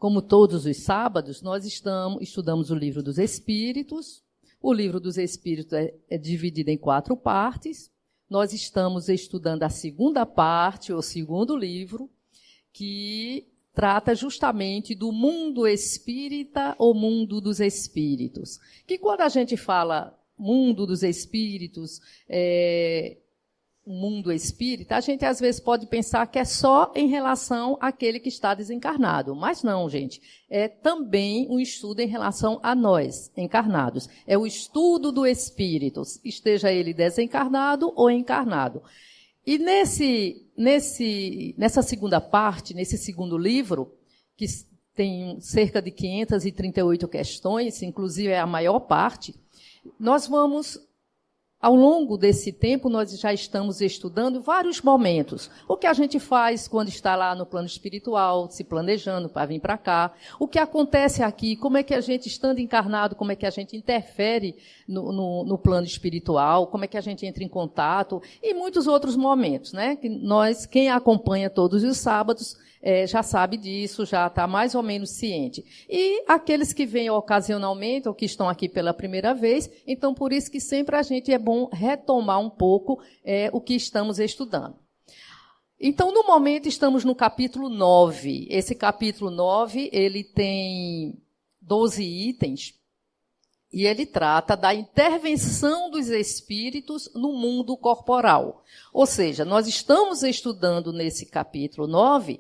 como todos os sábados, nós estudamos o Livro dos Espíritos. O Livro dos Espíritos é dividido em 4 partes. Nós estamos estudando a segunda parte, o segundo livro, que trata justamente do mundo espírita ou mundo dos espíritos. Que quando a gente fala mundo dos espíritos, mundo espírita, a gente às vezes pode pensar que é só em relação àquele que está desencarnado. Mas não, gente. É também um estudo em relação a nós, encarnados. É o estudo do espírito, esteja ele desencarnado ou encarnado. E nessa segunda parte, nesse segundo livro, que tem cerca de 538 questões, inclusive é a maior parte, nós vamos, ao longo desse tempo, nós já estamos estudando vários momentos. O que a gente faz quando está lá no plano espiritual, se planejando para vir para cá. O que acontece aqui, como é que a gente, estando encarnado, como é que a gente interfere no plano espiritual, como é que a gente entra em contato, e muitos outros momentos, né? Que quem acompanha todos os sábados, já sabe disso, já está mais ou menos ciente. E aqueles que vêm ocasionalmente, ou que estão aqui pela primeira vez, então por isso que sempre a gente é bom retomar um pouco o que estamos estudando. Então, no momento, estamos no capítulo 9. Esse capítulo 9, ele tem 12 itens, e ele trata da intervenção dos espíritos no mundo corporal. Ou seja, nós estamos estudando nesse capítulo 9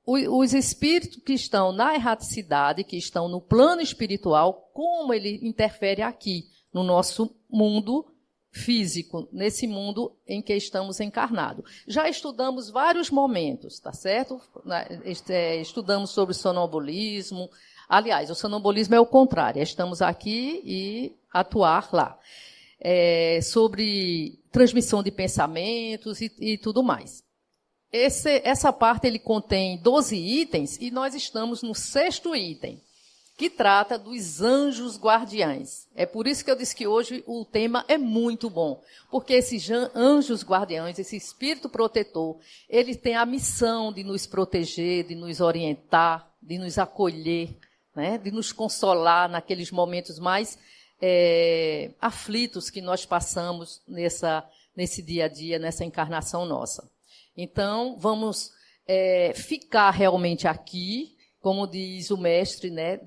os espíritos que estão na erraticidade, que estão no plano espiritual, como ele interfere aqui, no nosso mundo físico, nesse mundo em que estamos encarnados. Já estudamos vários momentos, tá certo? Estudamos sobre sonambulismo. Aliás, o sonambulismo é o contrário, estamos aqui e atuar lá. Sobre transmissão de pensamentos e tudo mais. Essa parte ele contém 12 itens e nós estamos no 6º item, que trata dos anjos guardiães. É por isso que eu disse que hoje o tema é muito bom, porque esses anjos guardiães, esse espírito protetor, ele tem a missão de nos proteger, de nos orientar, de nos acolher, né, de nos consolar naqueles momentos mais aflitos que nós passamos nesse dia a dia, nessa encarnação nossa. Então, vamos ficar realmente aqui, como diz o mestre, né,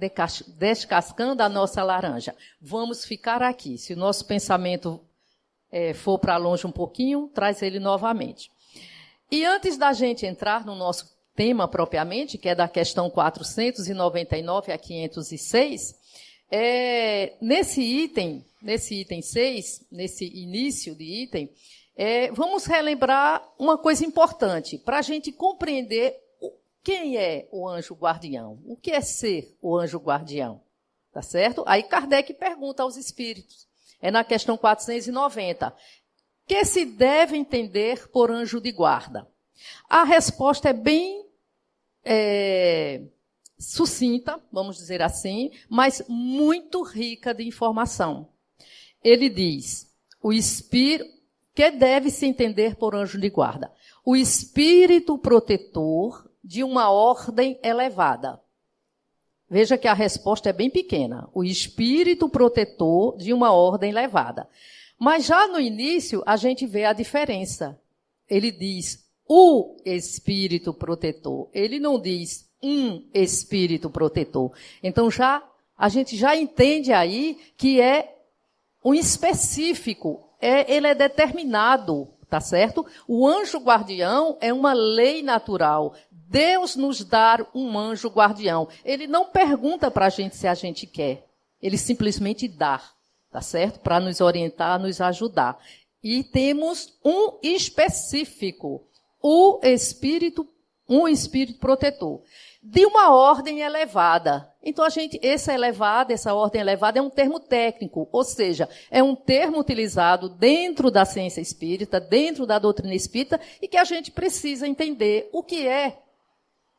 descascando a nossa laranja. Vamos ficar aqui. Se o nosso pensamento for para longe um pouquinho, traz ele novamente. E antes da gente entrar no nosso tema propriamente, que é da questão 499 a 506, nesse item 6, nesse início de item, vamos relembrar uma coisa importante, para a gente compreender quem é o anjo guardião, o que é ser o anjo guardião, tá certo? Aí Kardec pergunta aos espíritos, na questão 490, que se deve entender por anjo de guarda? A resposta é bem sucinta, vamos dizer assim, mas muito rica de informação. Ele diz, que deve se entender por anjo de guarda? O espírito protetor de uma ordem elevada. Veja que a resposta é bem pequena. O espírito protetor de uma ordem elevada. Mas já no início, a gente vê a diferença. Ele diz o espírito protetor. Ele não diz um espírito protetor. Então, a gente já entende aí que é um específico. Ele é determinado, tá certo? O anjo guardião é uma lei natural. Deus nos dá um anjo guardião. Ele não pergunta para a gente se a gente quer. Ele simplesmente dá, tá certo? Para nos orientar, nos ajudar. E temos um específico, um espírito protetor, de uma ordem elevada. Então, essa ordem elevada é um termo técnico, ou seja, é um termo utilizado dentro da ciência espírita, dentro da doutrina espírita, e que a gente precisa entender o que é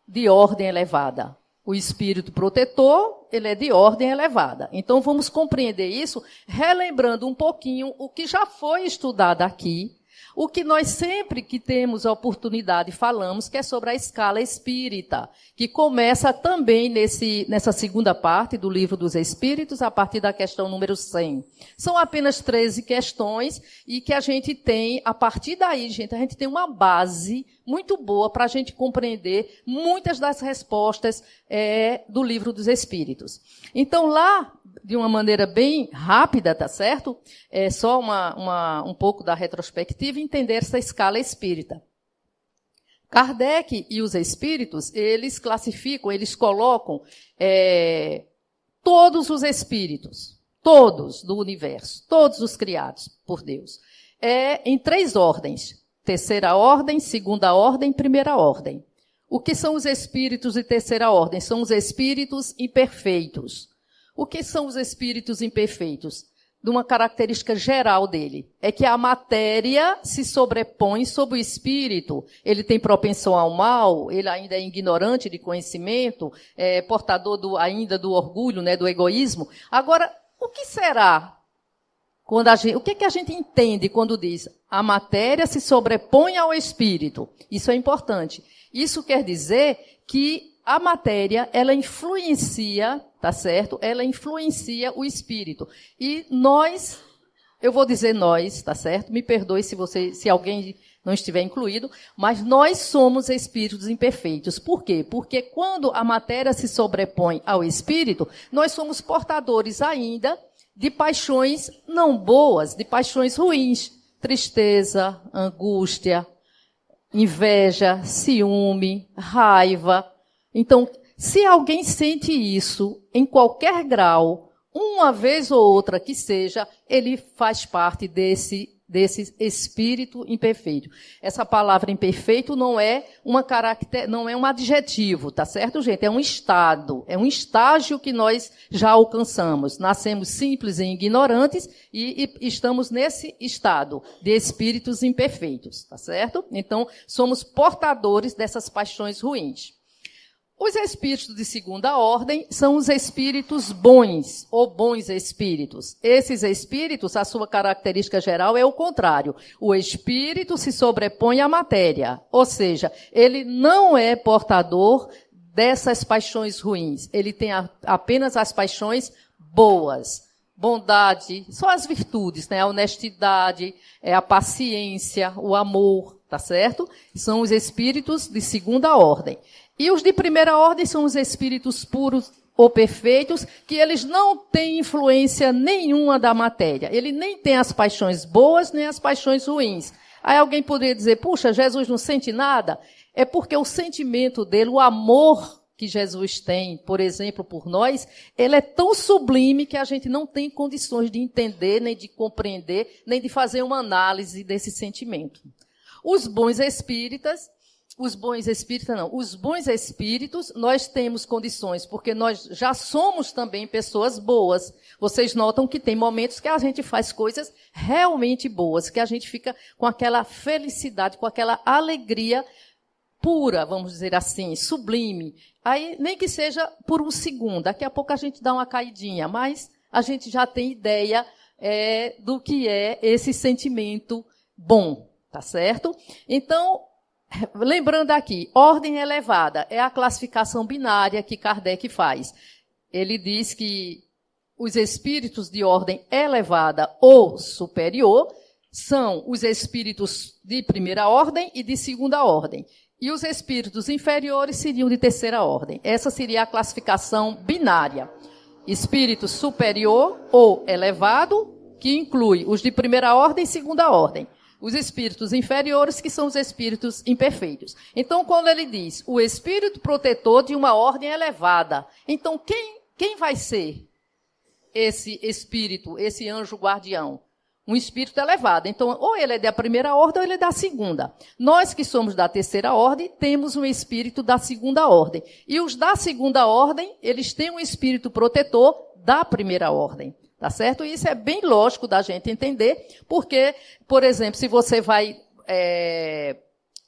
de ordem elevada. O espírito protetor, ele é de ordem elevada. Então, vamos compreender isso relembrando um pouquinho o que já foi estudado aqui, o que nós sempre que temos a oportunidade falamos, que é sobre a escala espírita, que começa também nessa segunda parte do Livro dos Espíritos, a partir da questão número 100. São apenas 13 questões e que a gente tem, a partir daí, gente, a gente tem uma base muito boa para a gente compreender muitas das respostas do Livro dos Espíritos. Então, lá, de uma maneira bem rápida, tá certo? É só um pouco da retrospectiva, entender essa escala espírita. Kardec e os espíritos, eles classificam, eles colocam todos os espíritos, todos do universo, todos os criados por Deus, em 3 ordens: terceira ordem, segunda ordem, primeira ordem. O que são os espíritos de terceira ordem? São os espíritos imperfeitos. O que são os espíritos imperfeitos? De uma característica geral dele, é que a matéria se sobrepõe sobre o espírito, ele tem propensão ao mal, ele ainda é ignorante de conhecimento, é portador ainda do orgulho, né, do egoísmo. Agora, o que será? O que a gente entende quando diz a matéria se sobrepõe ao espírito? Isso é importante. Isso quer dizer que a matéria, ela influencia, tá certo? Ela influencia o espírito. E nós, eu vou dizer nós, tá certo? Me perdoe se alguém não estiver incluído, mas nós somos espíritos imperfeitos. Por quê? Porque quando a matéria se sobrepõe ao espírito, nós somos portadores ainda de paixões não boas, de paixões ruins. Tristeza, angústia, inveja, ciúme, raiva. Então, se alguém sente isso em qualquer grau, uma vez ou outra que seja, ele faz parte desse espírito imperfeito. Essa palavra imperfeito não é um adjetivo, tá certo, gente? É um estado, é um estágio que nós já alcançamos. Nascemos simples e ignorantes e estamos nesse estado de espíritos imperfeitos, tá certo? Então, somos portadores dessas paixões ruins. Os espíritos de segunda ordem são os espíritos bons, ou bons espíritos. Esses espíritos, a sua característica geral é o contrário. O espírito se sobrepõe à matéria, ou seja, ele não é portador dessas paixões ruins. Ele tem apenas as paixões boas. Bondade, só as virtudes, né? A honestidade, a paciência, o amor, tá certo? São os espíritos de segunda ordem. E os de primeira ordem são os espíritos puros ou perfeitos, que eles não têm influência nenhuma da matéria. Ele nem tem as paixões boas, nem as paixões ruins. Aí alguém poderia dizer, puxa, Jesus não sente nada? É porque o sentimento dele, o amor que Jesus tem, por exemplo, por nós, ele é tão sublime que a gente não tem condições de entender, nem de compreender, nem de fazer uma análise desse sentimento. Os bons espíritos, nós temos condições, porque nós já somos também pessoas boas. Vocês notam que tem momentos que a gente faz coisas realmente boas, que a gente fica com aquela felicidade, com aquela alegria pura, vamos dizer assim, sublime. Aí, nem que seja por um segundo, daqui a pouco a gente dá uma caidinha, mas a gente já tem ideia do que é esse sentimento bom, tá certo? Então, lembrando aqui, ordem elevada é a classificação binária que Kardec faz. Ele diz que os espíritos de ordem elevada ou superior são os espíritos de primeira ordem e de segunda ordem. E os espíritos inferiores seriam de terceira ordem. Essa seria a classificação binária. Espírito superior ou elevado, que inclui os de primeira ordem e segunda ordem. Os espíritos inferiores, que são os espíritos imperfeitos. Então, quando ele diz o espírito protetor de uma ordem elevada, então quem vai ser esse espírito, esse anjo guardião? Um espírito elevado. Então, ou ele é da primeira ordem ou ele é da segunda. Nós que somos da terceira ordem, temos um espírito da segunda ordem. E os da segunda ordem, eles têm um espírito protetor da primeira ordem. Tá certo? E isso é bem lógico da gente entender, porque, por exemplo, se você vai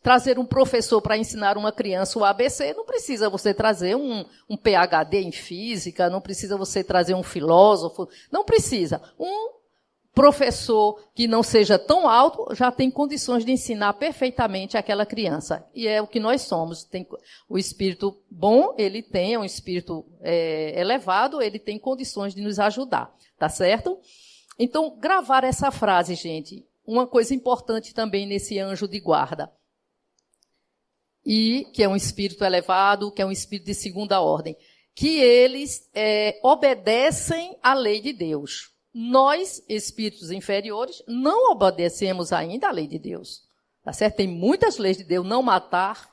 trazer um professor para ensinar uma criança o ABC, não precisa você trazer um PhD em física, não precisa você trazer um filósofo, não precisa. Um professor que não seja tão alto já tem condições de ensinar perfeitamente aquela criança. E é o que nós somos. Tem o espírito bom, ele tem, um espírito elevado, ele tem condições de nos ajudar. Tá certo? Então, gravar essa frase, gente, uma coisa importante também nesse anjo de guarda. E que é um espírito elevado, que é um espírito de segunda ordem. Que eles obedecem à lei de Deus. Nós, espíritos inferiores, não obedecemos ainda à lei de Deus. Tá certo? Tem muitas leis de Deus. Não matar,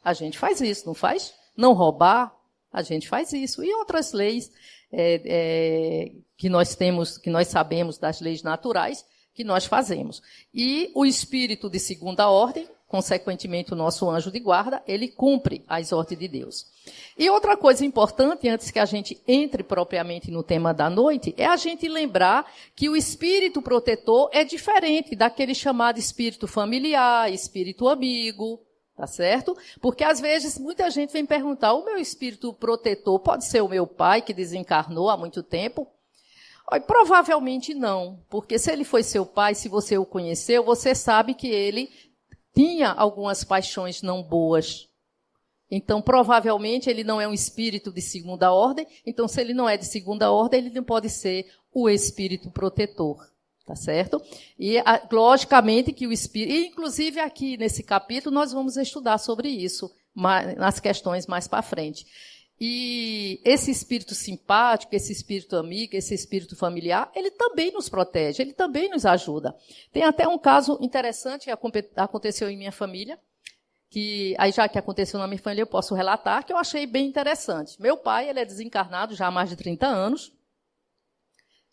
a gente faz isso, não faz? Não roubar, a gente faz isso. E outras leis que nós temos, que nós sabemos das leis naturais, que nós fazemos. E o espírito de segunda ordem, consequentemente o nosso anjo de guarda, ele cumpre as ordens de Deus. E outra coisa importante, antes que a gente entre propriamente no tema da noite, é a gente lembrar que o espírito protetor é diferente daquele chamado espírito familiar, espírito amigo, tá certo? Porque às vezes muita gente vem perguntar, o meu espírito protetor pode ser o meu pai que desencarnou há muito tempo? Provavelmente não, porque se ele foi seu pai, se você o conheceu, você sabe que ele tinha algumas paixões não boas. Então, provavelmente, ele não é um espírito de segunda ordem. Então, se ele não é de segunda ordem, ele não pode ser o espírito protetor. Tá certo? E, logicamente, que o espírito... E, inclusive, aqui nesse capítulo, nós vamos estudar sobre isso, nas questões mais para frente. E esse espírito simpático, esse espírito amigo, esse espírito familiar, ele também nos protege, ele também nos ajuda. Tem até um caso interessante que aconteceu em minha família, que aí já que aconteceu na minha família eu posso relatar, que eu achei bem interessante. Meu pai, ele é desencarnado já há mais de 30 anos,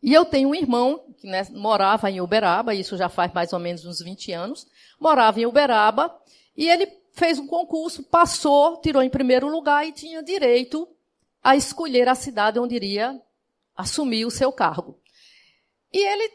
e eu tenho um irmão que morava em Uberaba, isso já faz mais ou menos uns 20 anos, morava em Uberaba, e ele fez um concurso, passou, tirou em primeiro lugar e tinha direito a escolher a cidade onde iria assumir o seu cargo. E ele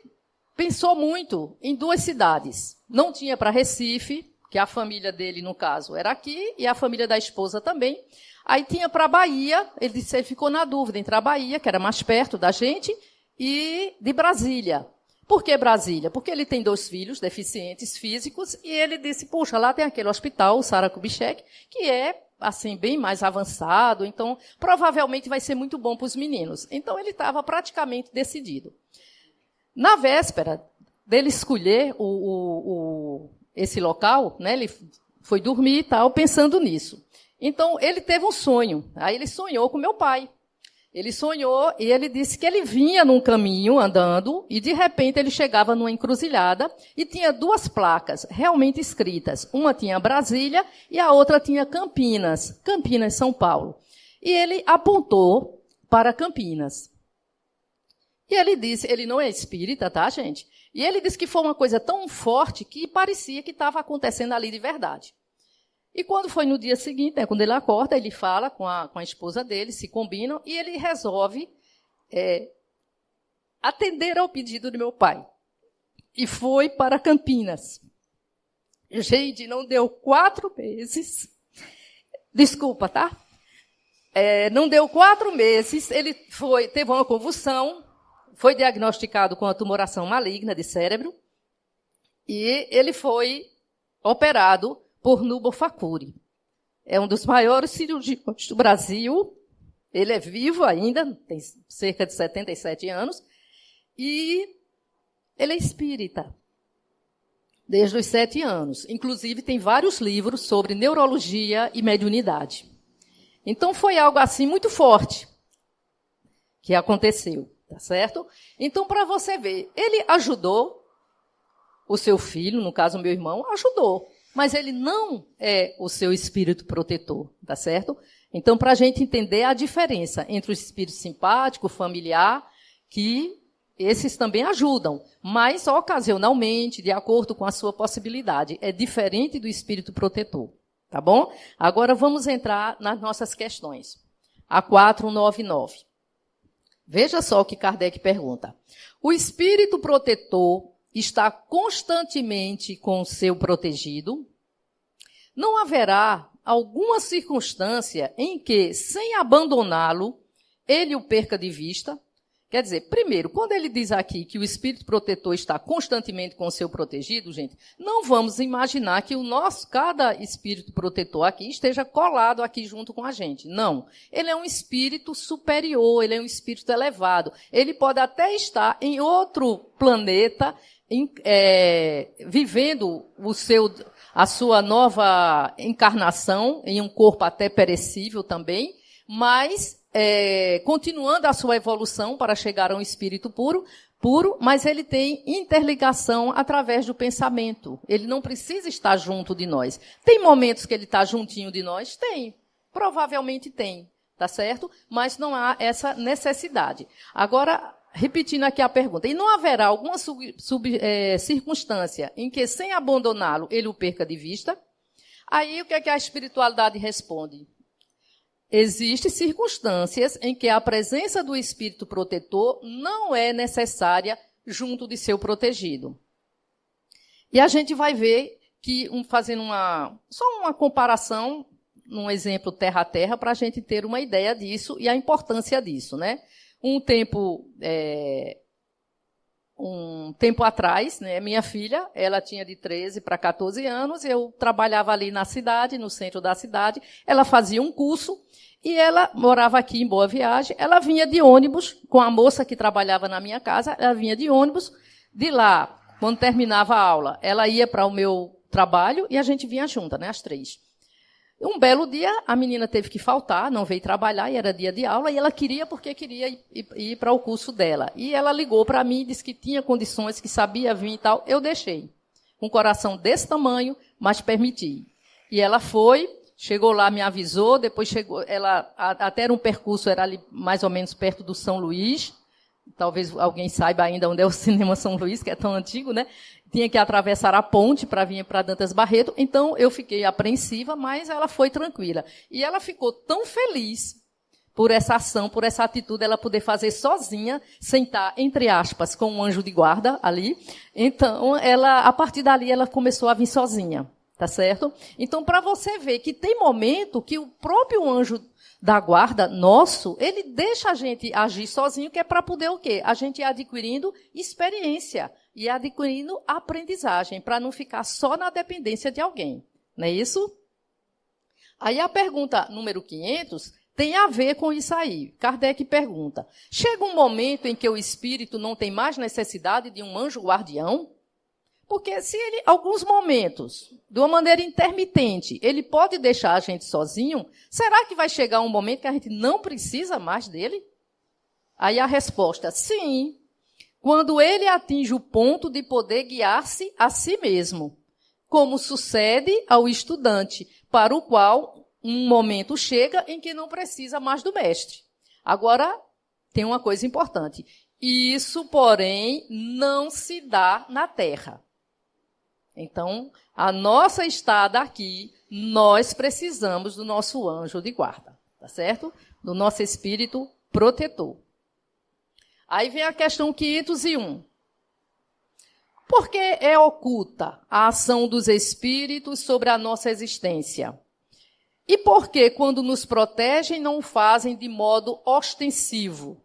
pensou muito em 2 cidades. Não tinha para Recife, que a família dele, no caso, era aqui, e a família da esposa também. Aí tinha para Bahia, ele ficou na dúvida entre a Bahia, que era mais perto da gente, e de Brasília. Por que Brasília? Porque ele tem 2 filhos deficientes físicos e ele disse, puxa, lá tem aquele hospital, o Sara Kubitschek, que é assim bem mais avançado, então provavelmente vai ser muito bom para os meninos. Então ele estava praticamente decidido. Na véspera dele escolher esse local, né, ele foi dormir e tal, pensando nisso. Então ele teve um sonho, aí ele sonhou com meu pai. Ele sonhou e ele disse que ele vinha num caminho andando e, de repente, ele chegava numa encruzilhada e tinha 2 placas realmente escritas. Uma tinha Brasília e a outra tinha Campinas, Campinas, São Paulo. E ele apontou para Campinas. E ele disse, ele não é espírita, tá, gente? E ele disse que foi uma coisa tão forte que parecia que estava acontecendo ali de verdade. E quando foi no dia seguinte, quando ele acorda, ele fala com a esposa dele, se combinam, e ele resolve atender ao pedido do meu pai. E foi para Campinas. Gente, não deu 4 meses. Desculpa, tá? Não deu 4 meses, ele teve uma convulsão, foi diagnosticado com uma tumoração maligna de cérebro, e ele foi operado por Nubo Facuri. É um dos maiores cirurgiões do Brasil. Ele é vivo ainda, tem cerca de 77 anos. E ele é espírita, desde os 7 anos. Inclusive, tem vários livros sobre neurologia e mediunidade. Então, foi algo assim muito forte que aconteceu, tá certo? Então, para você ver, ele ajudou o seu filho, no caso, o meu irmão, ajudou. Mas ele não é o seu espírito protetor, tá certo? Então, para a gente entender a diferença entre o espírito simpático, familiar, que esses também ajudam, mas ocasionalmente, de acordo com a sua possibilidade. É diferente do espírito protetor, tá bom? Agora vamos entrar nas nossas questões. A 499. Veja só o que Kardec pergunta. O espírito protetor está constantemente com o seu protegido? Não haverá alguma circunstância em que, sem abandoná-lo, ele o perca de vista? Quer dizer, primeiro, quando ele diz aqui que o espírito protetor está constantemente com o seu protegido, gente, não vamos imaginar que cada espírito protetor aqui esteja colado aqui junto com a gente. Não. Ele é um espírito superior, ele é um espírito elevado. Ele pode até estar em outro planeta, vivendo a sua nova encarnação, em um corpo até perecível também, mas continuando a sua evolução para chegar a um espírito puro, mas ele tem interligação através do pensamento. Ele não precisa estar junto de nós. Tem momentos que ele está juntinho de nós? Tem. Provavelmente tem, tá certo? Mas não há essa necessidade. Agora, repetindo aqui a pergunta, e não haverá alguma circunstância em que, sem abandoná-lo, ele o perca de vista? Aí, o que é que a espiritualidade responde? Existem circunstâncias em que a presença do espírito protetor não é necessária junto de seu protegido. E a gente vai ver que, fazendo só uma comparação, um exemplo terra a terra, para a gente ter uma ideia disso e a importância disso, né? Um tempo atrás, né, minha filha, ela tinha de 13 para 14 anos, eu trabalhava ali na cidade, no centro da cidade, ela fazia um curso, e ela morava aqui em Boa Viagem, ela vinha de ônibus, com a moça que trabalhava na minha casa, ela vinha de ônibus, de lá, quando terminava a aula, ela ia para o meu trabalho, e a gente vinha junta, né, às 3. Um belo dia, a menina teve que faltar, não veio trabalhar, e era dia de aula, e ela queria ir para o curso dela. E ela ligou para mim, disse que tinha condições, que sabia vir e tal. Eu deixei. Um coração desse tamanho, mas permiti. E ela foi, chegou lá, me avisou, depois chegou, até era um percurso, era ali mais ou menos perto do São Luís, talvez alguém saiba ainda onde é o Cinema São Luís, que é tão antigo, né? Tinha que atravessar a ponte para vir para Dantas Barreto, então eu fiquei apreensiva, mas ela foi tranquila. E ela ficou tão feliz por essa ação, por essa atitude, ela poder fazer sozinha, sem estar, entre aspas, com um anjo de guarda ali. Então, a partir dali, ela começou a vir sozinha, tá certo? Então, para você ver que tem momento que o próprio anjo da guarda nosso, ele deixa a gente agir sozinho, que é para poder o quê? A gente ir adquirindo experiência e adquirindo aprendizagem, para não ficar só na dependência de alguém. Não é isso? Aí a pergunta número 500 tem a ver com isso aí. Kardec pergunta, chega um momento em que o espírito não tem mais necessidade de um anjo guardião? Porque se ele, alguns momentos, de uma maneira intermitente, ele pode deixar a gente sozinho, será que vai chegar um momento que a gente não precisa mais dele? Aí a resposta, sim, quando ele atinge o ponto de poder guiar-se a si mesmo, como sucede ao estudante, para o qual um momento chega em que não precisa mais do mestre. Agora, tem uma coisa importante. Isso, porém, não se dá na Terra. Então, a nossa estada aqui, nós precisamos do nosso anjo de guarda, tá certo? Do nosso espírito protetor. Aí vem a questão 501. Por que é oculta a ação dos espíritos sobre a nossa existência? E por que, quando nos protegem, não o fazem de modo ostensivo?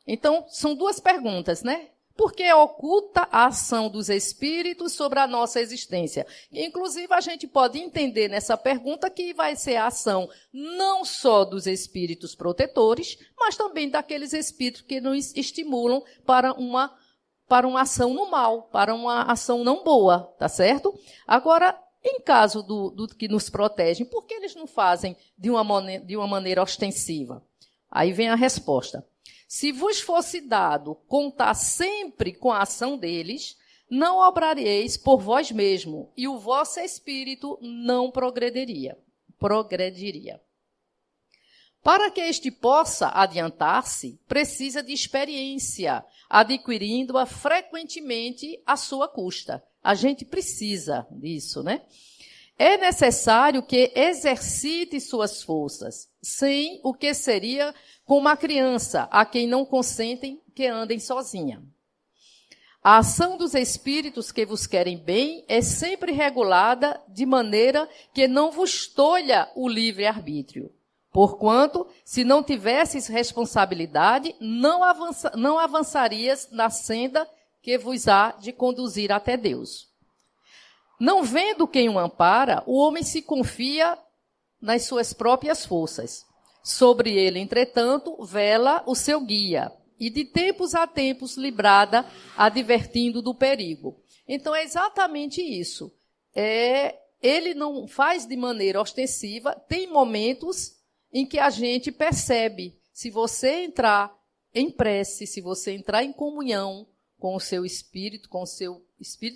Então, são duas perguntas, né? Por que oculta a ação dos espíritos sobre a nossa existência? Inclusive, a gente pode entender nessa pergunta que vai ser a ação não só dos espíritos protetores, mas também daqueles espíritos que nos estimulam para uma ação no mal, para uma ação não boa, tá certo? Agora, em caso do que nos protegem, por que eles não fazem de uma maneira ostensiva? Aí vem a resposta. Se vos fosse dado contar sempre com a ação deles, não obrareis por vós mesmo, e o vosso espírito não progrediria. Para que este possa adiantar-se, precisa de experiência, adquirindo-a frequentemente à sua custa. A gente precisa disso, né? É necessário que exercite suas forças, sem o que seria como uma criança, a quem não consentem que andem sozinha. A ação dos espíritos que vos querem bem é sempre regulada de maneira que não vos tolha o livre-arbítrio. Porquanto, se não tivesses responsabilidade, não avançarias na senda que vos há de conduzir até Deus. Não vendo quem o ampara, o homem se confia nas suas próprias forças. Sobre ele, entretanto, vela o seu guia, e de tempos a tempos librada, advertindo do perigo. Então, é exatamente isso. Ele não faz de maneira ostensiva, tem momentos em que a gente percebe, se você entrar em prece, se você entrar em comunhão com o seu espírito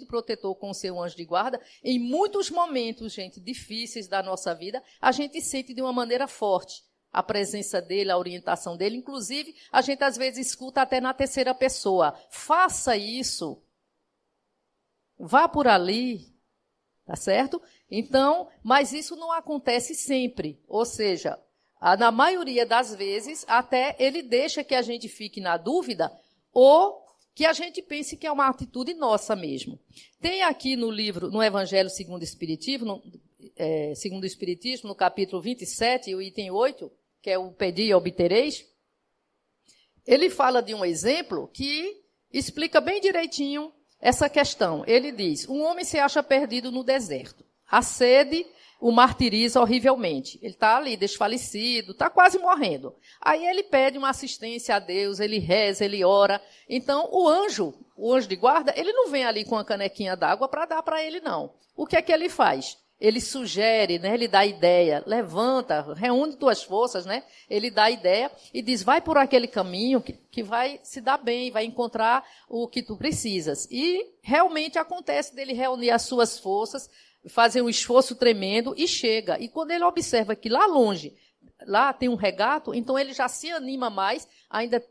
protetor, com o seu anjo de guarda, em muitos momentos, gente, difíceis da nossa vida, a gente sente de uma maneira forte a presença dele, a orientação dele. Inclusive, a gente às vezes escuta até na terceira pessoa. Faça isso. Vá por ali. Tá certo? Então, mas isso não acontece sempre. Ou seja, na maioria das vezes, até ele deixa que a gente fique na dúvida ou que a gente pense que é uma atitude nossa mesmo. Tem aqui no livro, no Evangelho segundo o Espiritismo, no capítulo 27, o item 8, que é o Pedi e obtereis, ele fala de um exemplo que explica bem direitinho essa questão. Ele diz, um homem se acha perdido no deserto. A sede o martiriza horrivelmente. Ele está ali desfalecido, está quase morrendo. Aí ele pede uma assistência a Deus, ele reza, ele ora. Então, o anjo de guarda, ele não vem ali com uma canequinha d'água para dar para ele, não. O que é que ele faz? Ele sugere, né? Ele dá ideia, levanta, reúne tuas forças, né? Ele dá ideia e diz, vai por aquele caminho que vai se dar bem, vai encontrar o que tu precisas. E realmente acontece dele reunir as suas forças, fazer um esforço tremendo e chega. E quando ele observa que lá longe, lá tem um regato, então ele já se anima mais, ainda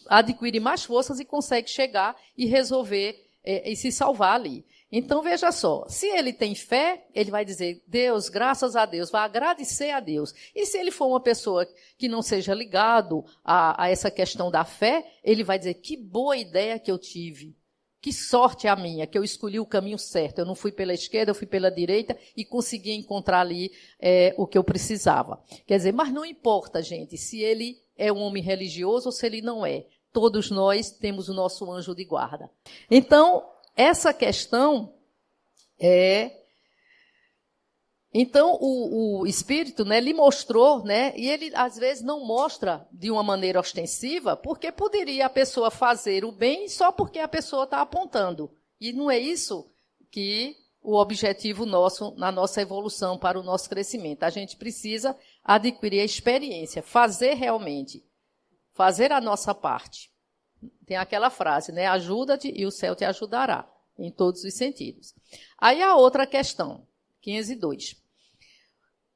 adquire mais forças e consegue chegar e resolver e se salvar ali. Então, veja só, se ele tem fé, ele vai dizer, Deus, graças a Deus, vai agradecer a Deus. E se ele for uma pessoa que não seja ligado a essa questão da fé, ele vai dizer, que boa ideia que eu tive. Que sorte a minha, que eu escolhi o caminho certo. Eu não fui pela esquerda, eu fui pela direita e consegui encontrar ali o que eu precisava. Quer dizer, mas não importa, gente, se ele é um homem religioso ou se ele não é. Todos nós temos o nosso anjo de guarda. Então, essa questão Então, o Espírito, né, lhe mostrou, né, e ele às vezes não mostra de uma maneira ostensiva, porque poderia a pessoa fazer o bem só porque a pessoa está apontando. E não é isso que o objetivo nosso, na nossa evolução, para o nosso crescimento. A gente precisa adquirir a experiência, fazer realmente, fazer a nossa parte. Tem aquela frase, né, ajuda-te e o céu te ajudará, em todos os sentidos. Aí a outra questão, 502.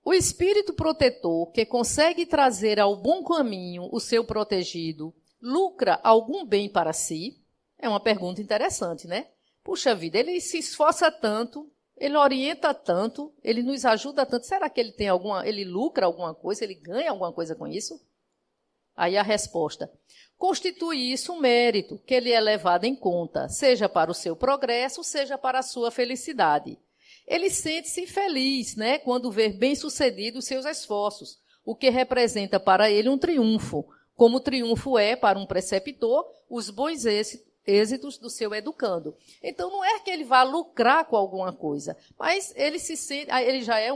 O espírito protetor que consegue trazer ao bom caminho o seu protegido, lucra algum bem para si? É uma pergunta interessante, né? Puxa vida, ele se esforça tanto, ele orienta tanto, ele nos ajuda tanto. Será que ele lucra alguma coisa, ele ganha alguma coisa com isso? Aí a resposta: constitui isso um mérito que lhe é levado em conta, seja para o seu progresso, seja para a sua felicidade. Ele sente-se feliz, né, quando vê bem-sucedidos seus esforços, o que representa para ele um triunfo, como o triunfo é para um preceptor os bons êxitos do seu educando. Então, não é que ele vá lucrar com alguma coisa, mas ele se sente, ele é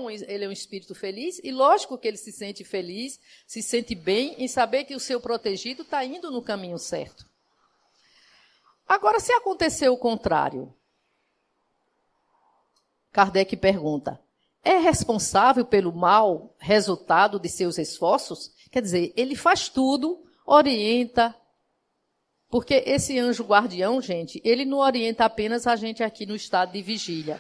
um espírito feliz, e lógico que ele se sente feliz, se sente bem em saber que o seu protegido está indo no caminho certo. Agora, se acontecer o contrário, Kardec pergunta, é responsável pelo mau resultado de seus esforços? Quer dizer, ele faz tudo, orienta, porque esse anjo guardião, gente, ele não orienta apenas a gente aqui no estado de vigília.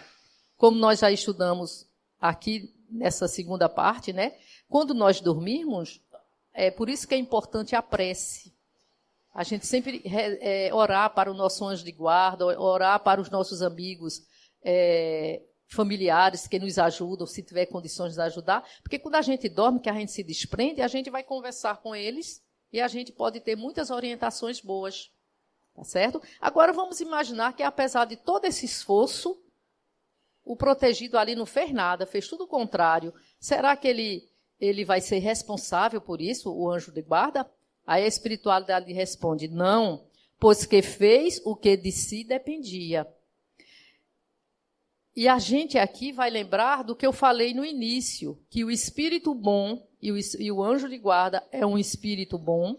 Como nós já estudamos aqui nessa segunda parte, né? Quando nós dormirmos, é por isso que é importante a prece. A gente sempre orar para o nosso anjo de guarda, orar para os nossos amigos familiares que nos ajudam, se tiver condições de ajudar, porque quando a gente dorme, que a gente se desprende, a gente vai conversar com eles e a gente pode ter muitas orientações boas, tá certo? Agora vamos imaginar que apesar de todo esse esforço, o protegido ali não fez nada, fez tudo o contrário. Será que ele ele vai ser responsável por isso, o anjo de guarda? Aí a espiritualidade responde, não, pois que fez o que de si dependia. E a gente aqui vai lembrar do que eu falei no início, que o espírito bom e o anjo de guarda é um espírito bom,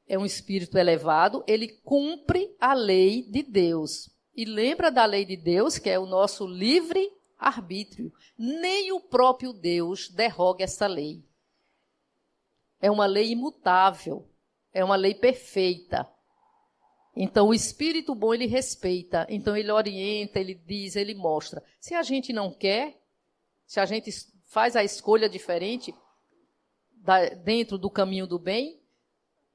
é um espírito elevado, ele cumpre a lei de Deus. E lembra da lei de Deus, que é o nosso livre-arbítrio. Nem o próprio Deus derroga essa lei. É uma lei imutável, é uma lei perfeita. Então, o espírito bom, ele respeita, então ele orienta, ele diz, ele mostra. Se a gente não quer, se a gente faz a escolha diferente dentro do caminho do bem,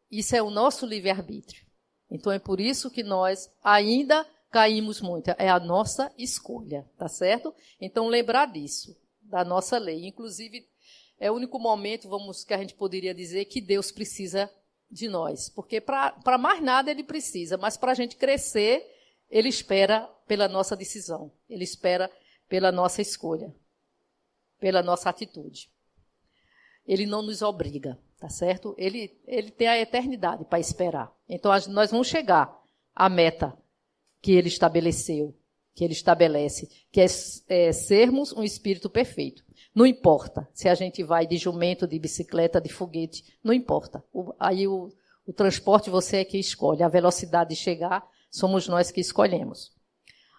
isso é o nosso livre-arbítrio. Então, é por isso que nós ainda caímos muito. É a nossa escolha, tá certo? Então, lembrar disso, da nossa lei. Inclusive, é o único momento, que a gente poderia dizer que Deus precisa de nós. Porque para mais nada ele precisa, mas para a gente crescer, ele espera pela nossa decisão. Ele espera pela nossa escolha, pela nossa atitude. Ele não nos obriga, tá certo? Ele tem a eternidade para esperar. Então, nós vamos chegar à meta que ele estabeleceu, que ele estabelece, que é sermos um espírito perfeito. Não importa se a gente vai de jumento, de bicicleta, de foguete, não importa. Aí o transporte você é que escolhe, a velocidade de chegar somos nós que escolhemos.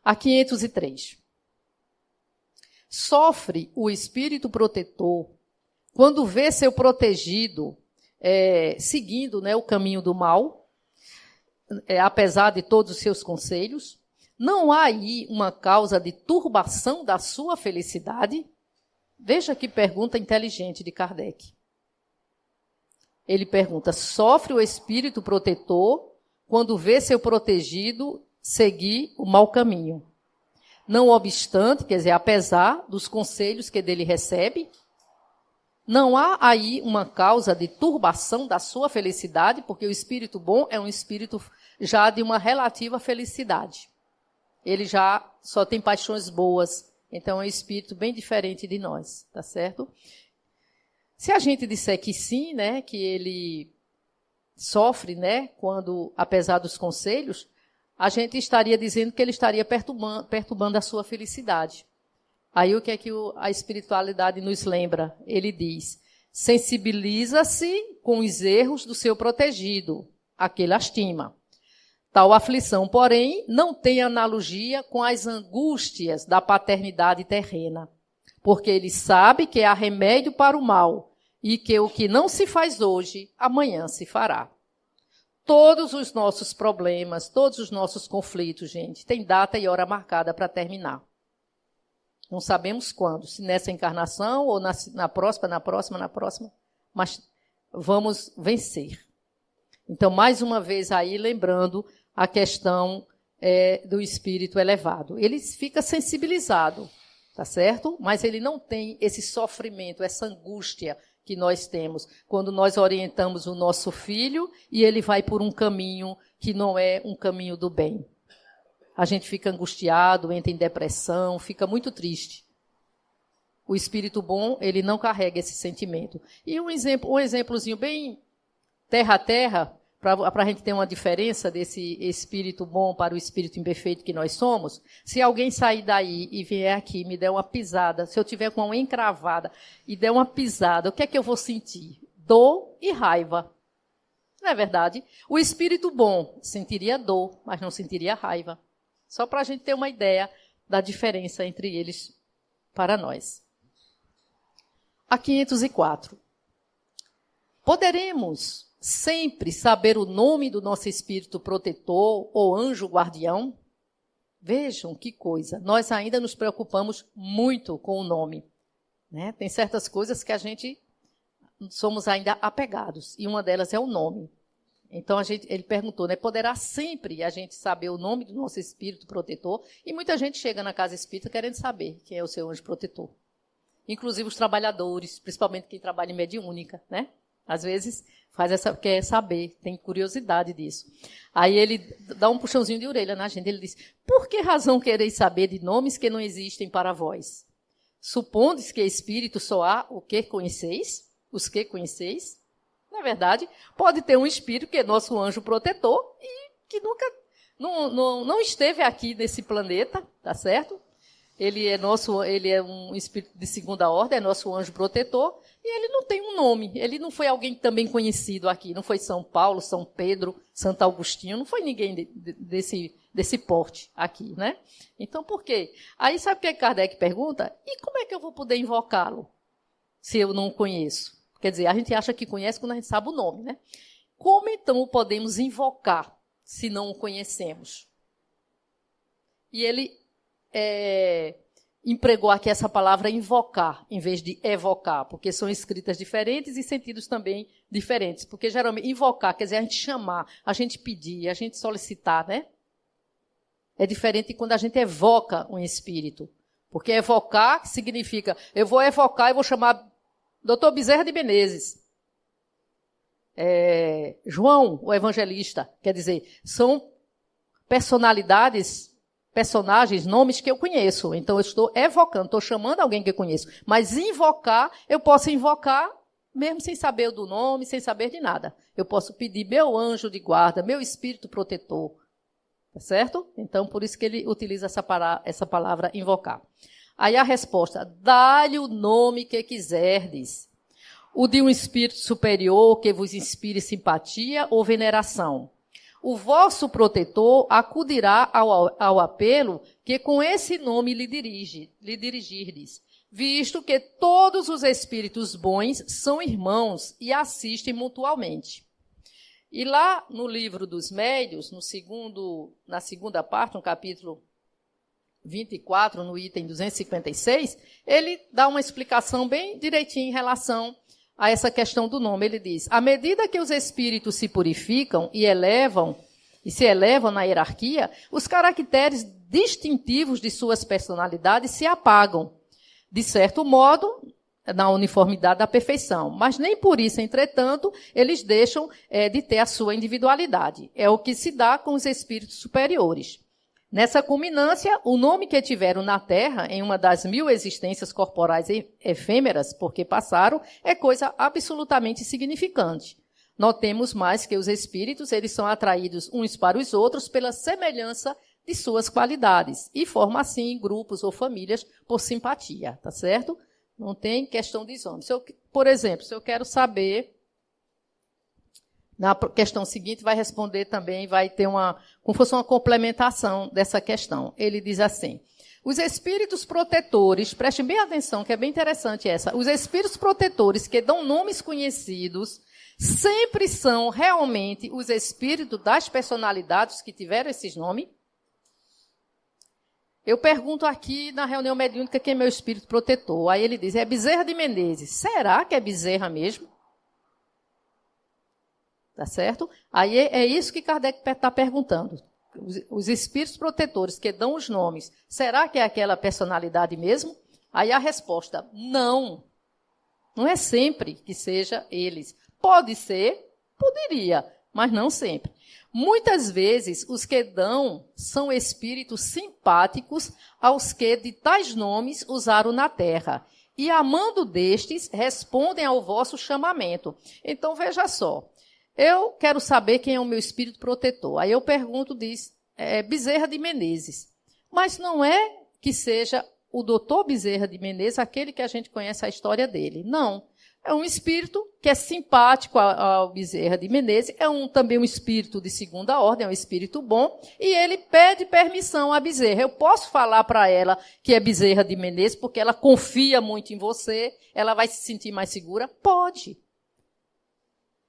A 503. Sofre o espírito protetor quando vê seu protegido seguindo, né, o caminho do mal, apesar de todos os seus conselhos. Não há aí uma causa de turbação da sua felicidade? Veja que pergunta inteligente de Kardec. Ele pergunta, sofre o espírito protetor quando vê seu protegido seguir o mau caminho? Não obstante, quer dizer, apesar dos conselhos que dele recebe, não há aí uma causa de turbação da sua felicidade, porque o espírito bom é um espírito já de uma relativa felicidade. Ele já só tem paixões boas. Então, é um espírito bem diferente de nós, tá certo? Se a gente disser que sim, né, que ele sofre, né, quando, apesar dos conselhos, a gente estaria dizendo que ele estaria perturbando a sua felicidade. Aí, o que é que a espiritualidade nos lembra? Ele diz, sensibiliza-se com os erros do seu protegido, a que lastima. Tal aflição, porém, não tem analogia com as angústias da paternidade terrena, porque ele sabe que há remédio para o mal e que o que não se faz hoje, amanhã se fará. Todos os nossos problemas, todos os nossos conflitos, gente, tem data e hora marcada para terminar. Não sabemos quando, se nessa encarnação ou na próxima, mas vamos vencer. Então, mais uma vez aí, lembrando a questão do espírito elevado. Ele fica sensibilizado, tá certo? Mas ele não tem esse sofrimento, essa angústia que nós temos quando nós orientamos o nosso filho e ele vai por um caminho que não é um caminho do bem. A gente fica angustiado, entra em depressão, fica muito triste. O espírito bom, ele não carrega esse sentimento. E um exemplozinho bem terra a terra, para a gente ter uma diferença desse espírito bom para o espírito imperfeito que nós somos, se alguém sair daí e vier aqui e me der uma pisada, se eu tiver com uma encravada e der uma pisada, o que é que eu vou sentir? Dor e raiva. Não é verdade? O espírito bom sentiria dor, mas não sentiria raiva. Só para a gente ter uma ideia da diferença entre eles para nós. A 504. Poderemos sempre saber o nome do nosso espírito protetor ou anjo guardião? Vejam que coisa, nós ainda nos preocupamos muito com o nome, né? Tem certas coisas que a gente somos ainda apegados, e uma delas é o nome. Então, ele perguntou, né? Poderá sempre a gente saber o nome do nosso espírito protetor? E muita gente chega na casa espírita querendo saber quem é o seu anjo protetor. Inclusive os trabalhadores, principalmente quem trabalha em mediúnica, né? Às vezes quer saber, tem curiosidade disso. Aí ele dá um puxãozinho de orelha na gente, ele diz, por que razão quereis saber de nomes que não existem para vós? Supondes que espírito só há o que conheceis? Os que conheceis? Na verdade, pode ter um espírito que é nosso anjo protetor e que nunca não esteve aqui nesse planeta, tá certo? Ele é um espírito de segunda ordem, é nosso anjo protetor, e ele não tem um nome. Ele não foi alguém também conhecido aqui, não foi São Paulo, São Pedro, Santo Agostinho, não foi ninguém desse porte aqui, né? Então, por quê? Aí, sabe o que Kardec pergunta? E como é que eu vou poder invocá-lo se eu não o conheço? Quer dizer, a gente acha que conhece quando a gente sabe o nome, né? Como, então, o podemos invocar se não o conhecemos? E ele empregou aqui essa palavra invocar, em vez de evocar, porque são escritas diferentes e sentidos também diferentes. Porque, geralmente, invocar quer dizer a gente chamar, a gente pedir, a gente solicitar, né? É diferente quando a gente evoca um espírito. Porque evocar significa, eu vou evocar e vou chamar Dr. Bezerra de Menezes. João, o evangelista. Quer dizer, são personagens, nomes que eu conheço. Então, eu estou evocando, estou chamando alguém que eu conheço. Mas invocar, eu posso invocar mesmo sem saber do nome, sem saber de nada. Eu posso pedir meu anjo de guarda, meu espírito protetor. Tá certo? Então, por isso que ele utiliza essa palavra invocar. Aí a resposta, dá-lhe o nome que quiserdes. O de um espírito superior que vos inspire simpatia ou veneração. O vosso protetor acudirá ao apelo que com esse nome lhe dirigirdes, visto que todos os espíritos bons são irmãos e assistem mutualmente. E lá no livro dos Médiuns, na segunda parte, no capítulo 24, no item 256, ele dá uma explicação bem direitinha em relação a essa questão do nome. Ele diz, à medida que os espíritos se purificam e se elevam na hierarquia, os caracteres distintivos de suas personalidades se apagam, de certo modo, na uniformidade da perfeição. Mas nem por isso, entretanto, eles deixam de ter a sua individualidade. É o que se dá com os espíritos superiores. Nessa culminância, o nome que tiveram na Terra, em uma das 1000 existências corporais efêmeras, porque passaram, é coisa absolutamente insignificante. Notemos mais que os espíritos, eles são atraídos uns para os outros pela semelhança de suas qualidades e formam, assim, grupos ou famílias por simpatia, tá certo? Não tem questão de homens. Por exemplo, se eu quero saber, na questão seguinte vai responder também, vai ter como fosse uma complementação dessa questão. Ele diz assim, os espíritos protetores, prestem bem atenção, que é bem interessante essa, os espíritos protetores que dão nomes conhecidos, sempre são realmente os espíritos das personalidades que tiveram esses nomes? Eu pergunto aqui na reunião mediúnica quem é meu espírito protetor. Aí ele diz, é Bezerra de Menezes. Será que é Bezerra mesmo? Tá certo? Aí é isso que Kardec está perguntando. Os espíritos protetores que dão os nomes, será que é aquela personalidade mesmo? Aí a resposta, não. Não é sempre que seja eles. Pode ser, poderia, mas não sempre. Muitas vezes, os que dão são espíritos simpáticos aos que de tais nomes usaram na terra. E, amando destes, respondem ao vosso chamamento. Então, veja só. Eu quero saber quem é o meu espírito protetor. Aí eu pergunto, diz, Bezerra de Menezes. Mas não é que seja o doutor Bezerra de Menezes aquele que a gente conhece a história dele. Não. É um espírito que é simpático ao Bezerra de Menezes, também um espírito de segunda ordem, é um espírito bom, e ele pede permissão à Bezerra. Eu posso falar para ela que é Bezerra de Menezes, porque ela confia muito em você, ela vai se sentir mais segura? Pode.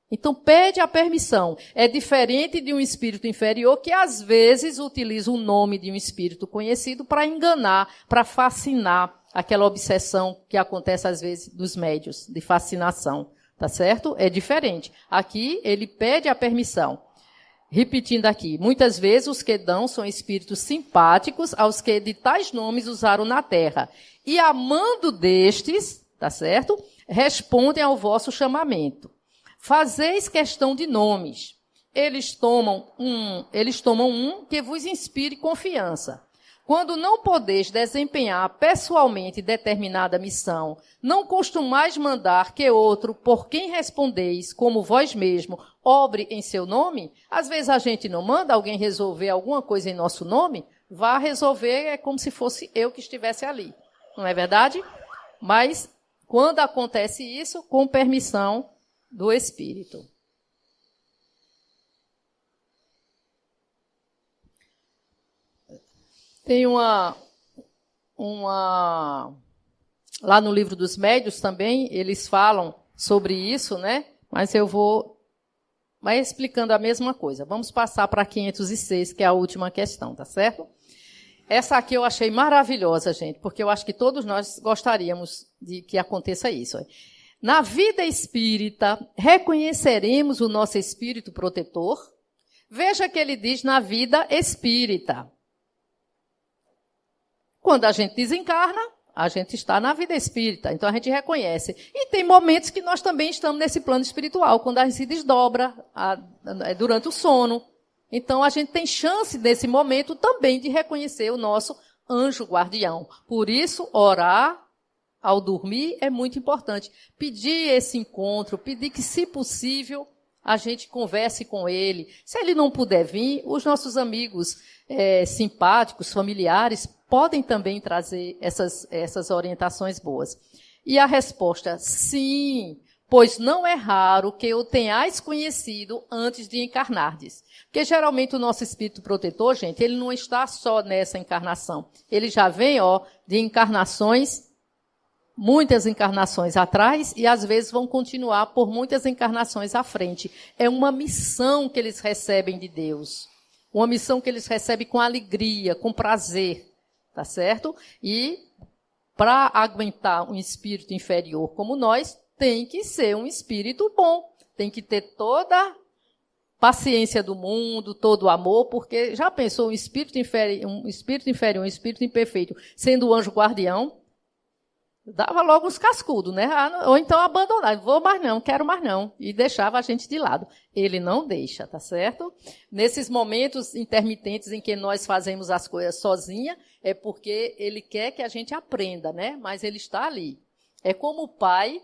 Então, pede a permissão. É diferente de um espírito inferior que, às vezes, utiliza o nome de um espírito conhecido para enganar, para fascinar, aquela obsessão que acontece, às vezes, dos médiuns, de fascinação. Tá certo? É diferente. Aqui, ele pede a permissão. Repetindo aqui, muitas vezes os que dão são espíritos simpáticos aos que de tais nomes usaram na terra. E, amando destes, tá certo? Respondem ao vosso chamamento. Fazeis questão de nomes. Eles tomam um que vos inspire confiança. Quando não podeis desempenhar pessoalmente determinada missão, não costumais mandar que outro, por quem respondeis, como vós mesmo, obre em seu nome? Às vezes a gente não manda alguém resolver alguma coisa em nosso nome, vá resolver, é como se fosse eu que estivesse ali. Não é verdade? Mas quando acontece isso, com permissão do Espírito. Tem lá no livro dos Médiuns também, eles falam sobre isso, né? Mas eu vai explicando a mesma coisa. Vamos passar para 506, que é a última questão, tá certo? Essa aqui eu achei maravilhosa, gente, porque eu acho que todos nós gostaríamos de que aconteça isso. Na vida espírita, reconheceremos o nosso espírito protetor? Veja que ele diz na vida espírita. Quando a gente desencarna, a gente está na vida espírita, então a gente reconhece. E tem momentos que nós também estamos nesse plano espiritual, quando a gente se desdobra durante o sono. Então a gente tem chance, nesse momento, também de reconhecer o nosso anjo guardião. Por isso, orar ao dormir é muito importante. Pedir esse encontro, pedir que, se possível, a gente converse com ele. Se ele não puder vir, os nossos amigos simpáticos, familiares, podem também trazer essas orientações boas. E a resposta, sim, pois não é raro que o tenhais conhecido antes de encarnardes. Porque geralmente o nosso espírito protetor, gente, ele não está só nessa encarnação. Ele já vem, de encarnações, muitas encarnações atrás, e às vezes vão continuar por muitas encarnações à frente. É uma missão que eles recebem de Deus. Uma missão que eles recebem com alegria, com prazer. Tá certo? E para aguentar um espírito inferior como nós, tem que ser um espírito bom. Tem que ter toda a paciência do mundo, todo o amor, porque já pensou um espírito inferior, um espírito imperfeito, sendo o anjo guardião? Dava logo uns cascudos, né? Ou então abandonava, vou mais não, quero mais não. E deixava a gente de lado. Ele não deixa, tá certo? Nesses momentos intermitentes em que nós fazemos as coisas sozinha, é porque ele quer que a gente aprenda, né? Mas ele está ali. É como o pai,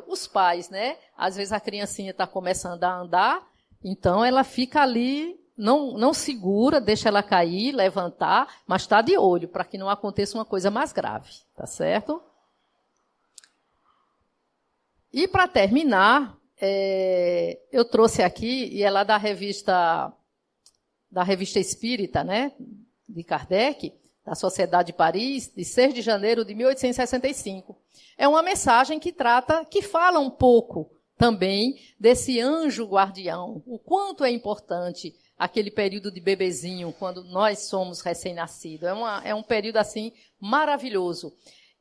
os pais, né? Às vezes a criancinha está começando a andar, então ela fica ali, não segura, deixa ela cair, levantar, mas está de olho para que não aconteça uma coisa mais grave, tá certo? E para terminar, eu trouxe aqui, e é lá da revista Espírita, né, de Kardec, da Sociedade de Paris, de 6 de janeiro de 1865. É uma mensagem que fala um pouco também desse anjo guardião, o quanto é importante aquele período de bebezinho, quando nós somos recém-nascidos. É um período, assim, maravilhoso.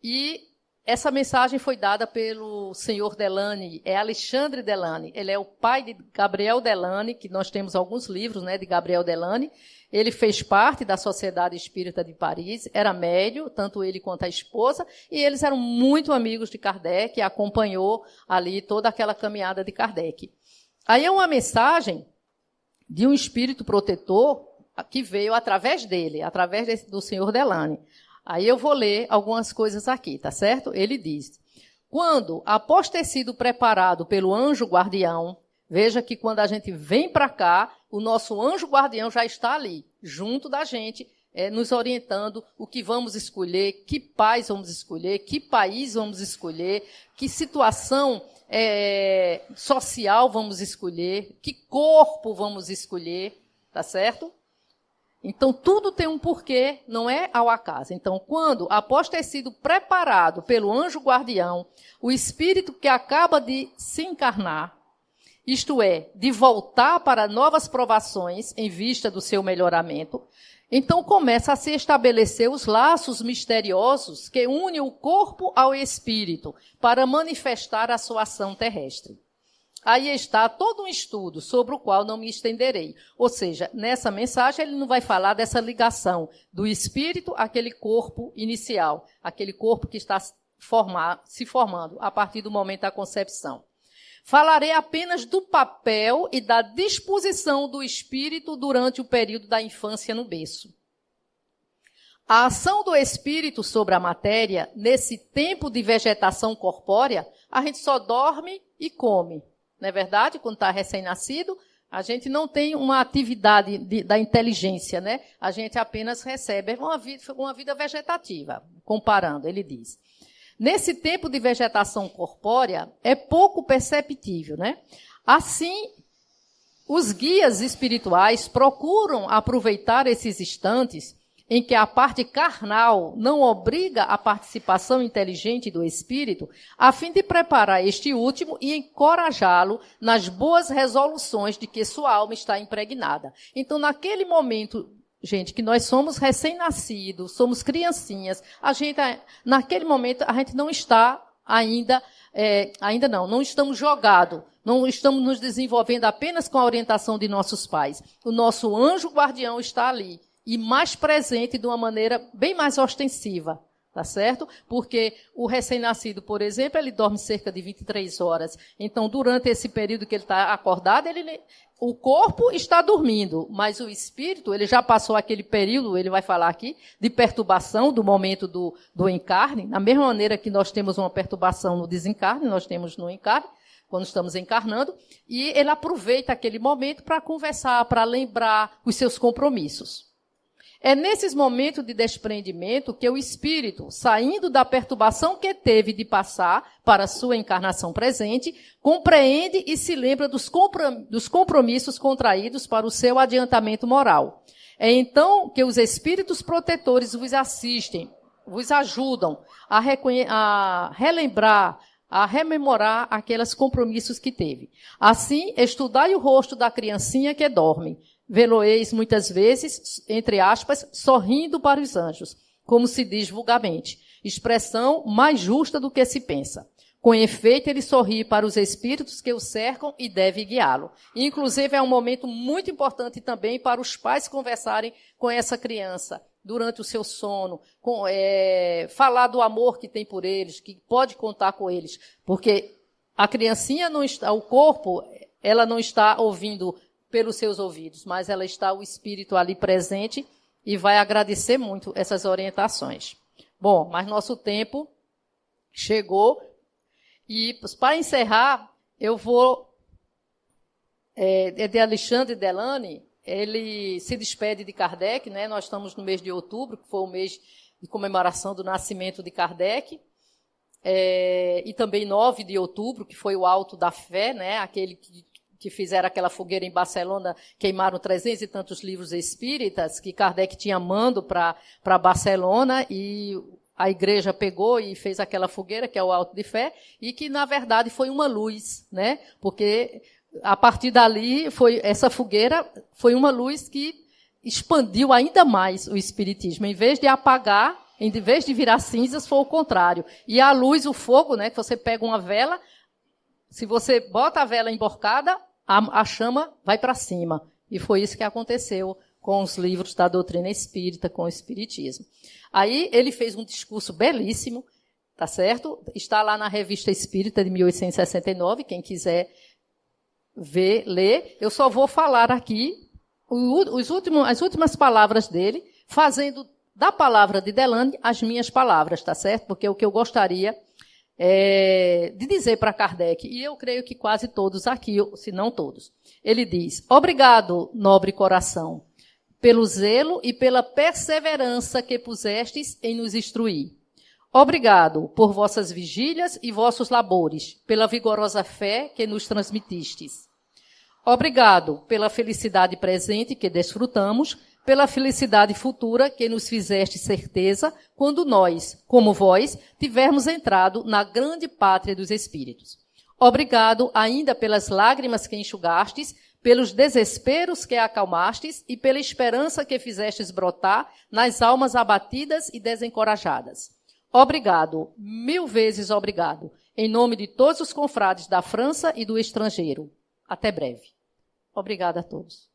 E essa mensagem foi dada pelo senhor Delany, é Alexandre Delany. Ele é o pai de Gabriel Delany, que nós temos alguns livros, né, de Gabriel Delany. Ele fez parte da Sociedade Espírita de Paris, era médio, tanto ele quanto a esposa, e eles eram muito amigos de Kardec, e acompanhou ali toda aquela caminhada de Kardec. Aí é uma mensagem de um espírito protetor que veio através dele, através do senhor Delany. Aí eu vou ler algumas coisas aqui, tá certo? Ele diz: quando, após ter sido preparado pelo anjo guardião, veja que quando a gente vem para cá, o nosso anjo guardião já está ali, junto da gente, nos orientando o que vamos escolher, que pais vamos escolher, que país vamos escolher, que situação social vamos escolher, que corpo vamos escolher, tá certo? Então, tudo tem um porquê, não é ao acaso. Então, quando, após ter sido preparado pelo anjo guardião, o espírito que acaba de se encarnar, isto é, de voltar para novas provações em vista do seu melhoramento, então começa a se estabelecer os laços misteriosos que unem o corpo ao espírito para manifestar a sua ação terrestre. Aí está todo um estudo sobre o qual não me estenderei. Ou seja, nessa mensagem ele não vai falar dessa ligação do espírito àquele corpo inicial, aquele corpo que está se formando a partir do momento da concepção. Falarei apenas do papel e da disposição do espírito durante o período da infância no berço. A ação do espírito sobre a matéria, nesse tempo de vegetação corpórea, a gente só dorme e come. Não é verdade? Quando está recém-nascido, a gente não tem uma atividade da inteligência, né? A gente apenas recebe uma vida vegetativa, comparando, ele diz. Nesse tempo de vegetação corpórea, é pouco perceptível, né? Assim, os guias espirituais procuram aproveitar esses instantes em que a parte carnal não obriga a participação inteligente do espírito, a fim de preparar este último e encorajá-lo nas boas resoluções de que sua alma está impregnada. Então, naquele momento, gente, que nós somos recém-nascidos, somos criancinhas, naquele momento a gente não está não estamos jogados, não estamos nos desenvolvendo apenas com a orientação de nossos pais. O nosso anjo guardião está ali. E mais presente de uma maneira bem mais ostensiva, tá certo? Porque o recém-nascido, por exemplo, ele dorme cerca de 23 horas. Então, durante esse período que ele está acordado, o corpo está dormindo, mas o espírito, ele já passou aquele período, ele vai falar aqui, de perturbação do momento do encarne, da mesma maneira que nós temos uma perturbação no desencarne, nós temos no encarne, quando estamos encarnando, e ele aproveita aquele momento para conversar, para lembrar os seus compromissos. É nesses momentos de desprendimento que o espírito, saindo da perturbação que teve de passar para a sua encarnação presente, compreende e se lembra dos compromissos contraídos para o seu adiantamento moral. É então que os espíritos protetores vos assistem, vos ajudam a relembrar, a rememorar aqueles compromissos que teve. Assim, estudai o rosto da criancinha que dorme. Vê-lo-eis muitas vezes, entre aspas, sorrindo para os anjos, como se diz vulgarmente, expressão mais justa do que se pensa. Com efeito, ele sorri para os espíritos que o cercam e deve guiá-lo. Inclusive, é um momento muito importante também para os pais conversarem com essa criança durante o seu sono, falar do amor que tem por eles, que pode contar com eles, porque a criancinha não está, o corpo, ela não está ouvindo pelos seus ouvidos, mas ela está o espírito ali presente e vai agradecer muito essas orientações. Bom, mas nosso tempo chegou e para encerrar, eu vou de Alexandre Delany, ele se despede de Kardec, né? Nós estamos no mês de outubro, que foi o mês de comemoração do nascimento de Kardec, e também 9 de outubro, que foi o Alto da Fé, né? Aquele que fizeram aquela fogueira em Barcelona, queimaram 300 e tantos livros espíritas que Kardec tinha mando para Barcelona, e a igreja pegou e fez aquela fogueira, que é o Alto de Fé, e que, na verdade, foi uma luz, né? Porque, a partir dali, essa fogueira foi uma luz que expandiu ainda mais o espiritismo. Em vez de apagar, em vez de virar cinzas, foi o contrário. E a luz, o fogo, né? Que você pega uma vela, se você bota a vela emborcada, a chama vai para cima. E foi isso que aconteceu com os livros da doutrina espírita, com o espiritismo. Aí ele fez um discurso belíssimo, tá certo? Está lá na Revista Espírita de 1869, quem quiser ver, ler. Eu só vou falar aqui as últimas palavras dele, fazendo da palavra de Delany as minhas palavras, tá certo? Porque é o que eu gostaria de dizer para Kardec, e eu creio que quase todos aqui, se não todos. Ele diz: obrigado, nobre coração, pelo zelo e pela perseverança que pusestes em nos instruir. Obrigado por vossas vigílias e vossos labores, pela vigorosa fé que nos transmitistes. Obrigado pela felicidade presente que desfrutamos, pela felicidade futura que nos fizeste certeza, quando nós, como vós, tivermos entrado na grande pátria dos espíritos. Obrigado ainda pelas lágrimas que enxugastes, pelos desesperos que acalmastes e pela esperança que fizestes brotar nas almas abatidas e desencorajadas. Obrigado, 1000 vezes obrigado, em nome de todos os confrades da França e do estrangeiro. Até breve. Obrigada a todos.